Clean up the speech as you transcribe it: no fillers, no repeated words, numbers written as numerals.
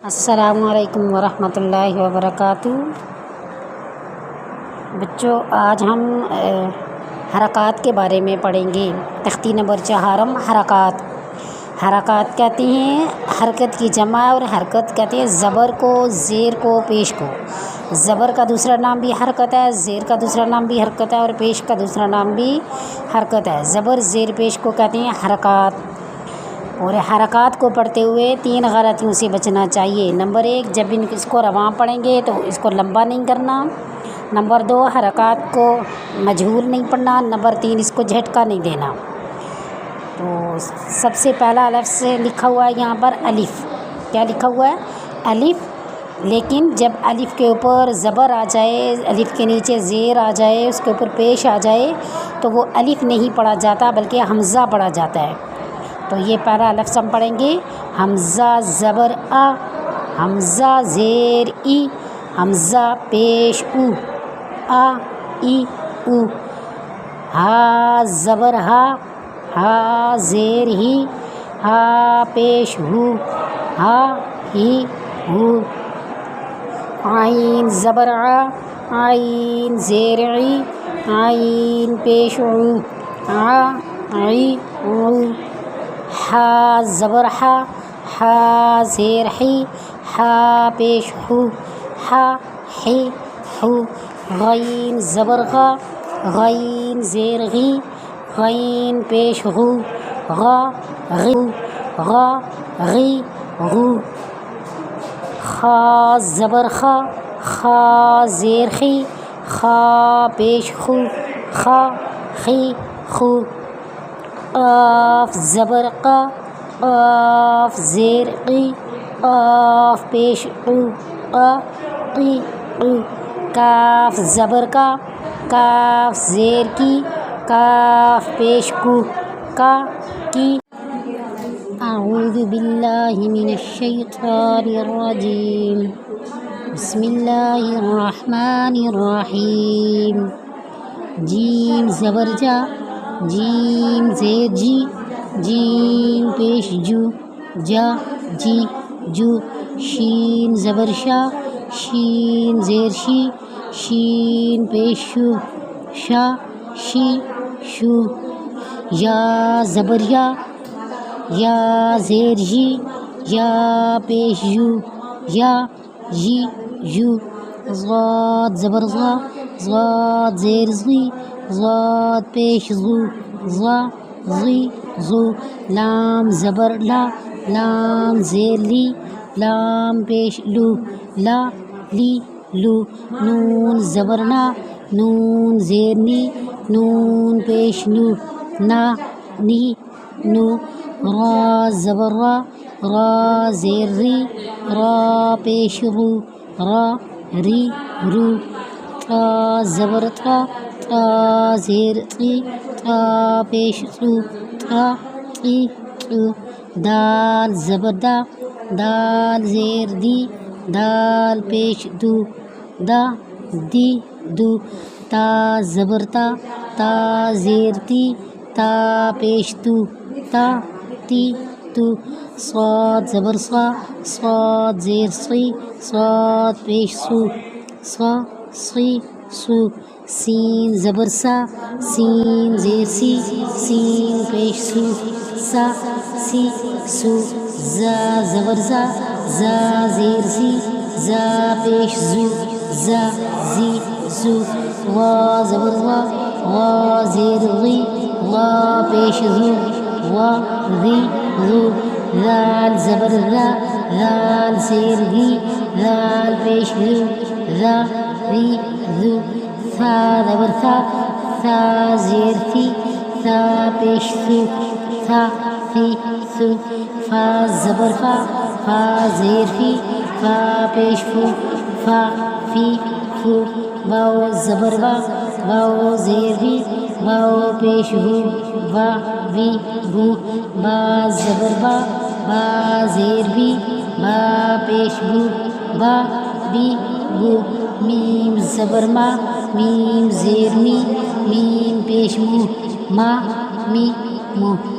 السلام علیکم ورحمۃ اللہ وبرکاتہ۔ بچوں، آج ہم حرکات کے بارے میں پڑھیں گے۔ تختی نمبر 4 حرکات۔ حرکات کہتے ہیں حرکت کی جمع، اور حرکت کہتے ہیں زبر کو، زیر کو، پیش کو۔ زبر کا دوسرا نام بھی حرکت ہے، زیر کا دوسرا نام بھی حرکت ہے، اور پیش کا دوسرا نام بھی حرکت ہے۔ زبر، زیر، پیش کو کہتے ہیں حرکات۔ اور حرکات کو پڑھتے ہوئے 3 غلطیوں سے بچنا چاہیے۔ نمبر 1، جب اس کو رواں پڑھیں گے تو اس کو لمبا نہیں کرنا۔ نمبر 2، حرکات کو مجہول نہیں پڑھنا۔ نمبر 3، اس کو جھٹکا نہیں دینا۔ تو سب سے پہلا لفظ لکھا ہوا ہے یہاں پر الف۔ کیا لکھا ہوا ہے؟ الف۔ لیکن جب الف کے اوپر زبر آ جائے، الف کے نیچے زیر آ جائے، اس کے اوپر پیش آ جائے، تو وہ الف نہیں پڑھا جاتا بلکہ حمزہ پڑھا جاتا ہے۔ تو یہ پہلا لفظ ہم پڑھیں گے، حمزہ زبر آ، حمزہ زیر ای، حمزہ پیش او، آ ای او۔ ہا زبر ہا، ہا زیر ہی، ہا پیش ہو، ہا ہی ہو۔ عین زبر ع، عین زیر عی، عین پیش عو، ع عی عو۔ حا زبر حا، حا زیر حی، حا پیش حو، حا حی حو۔ غین زبر غا، غین زیر غی، غین پیش غو، غا غی، غا غی غو۔ خا زبر خا، خا زیر خی، خا پیش خو، خا خی خو۔ قاف زبر قا، قاف زیر قی، قاف پیش قو، قا قی قو۔ کاف زبر کا، کاف زیر کی، کاف پیش کو، کا کی۔ اعوذ باللہ من الشیطان الرجیم، بسم اللہ الرحمن الرحیم۔ جیم زبر جا، جیم زیر جی، جیم پیش جو، جا جی جو۔ شین زبر شا، شین زیر شی، شین پیش شو، شا شی شو۔ یا زبر یا، یا زیر جی، یا پیش یو، یا جی یو۔ ضاد زبر ضا، ضاد زیر زی، ضاد پیش زو، ضا زی زو۔ لام زبر لا، لام زیر لی، لام پیش لو، لا لی لو۔ نون زبر نا، نون زیر نی، نون پیش نو، نا نی نو۔ را زبر را، را زیر ری، را پیش رو، را ری رو۔ تا زبر تا، تا زیر تی، تا پیش تو، تا تی تو۔ دال زبر دا، دال زیر دی، دال پیش دو، دا دی دو۔ تا زبر تا، تا زیر تی، تا پیش تو، تا تی تو۔ صاد زبر صا، صاد زیر صی، صاد پیش سو، صا صی سو۔ سین زبر سا، سین زیر سی، سین پیش سو، سا سی سو۔ زا زبر زا، زا زیر زی، زا پیش زو، زا زی زو۔ وا زبر وا، وا زیر غی، وا پیش زو، وا غی غو۔ ذال زبر ذا، ذال زیر غی، ذال پیش غو، ذا غی ذو۔ ثا زبر ثا، ثا زیر ثی، ثا پیش ثو، ثا ثی ثو۔ فا زبر فا، فا زیر فی، فا پیش فو، فا فی فو۔ واو زبر وا، واو زیر وی، واو پیش وو، وا وی وو۔ با زبر با، با زیر بی، با پیش بو، با بی بو۔ میم زبر ما، میم زیر می، میم پیش مو، ما می مو۔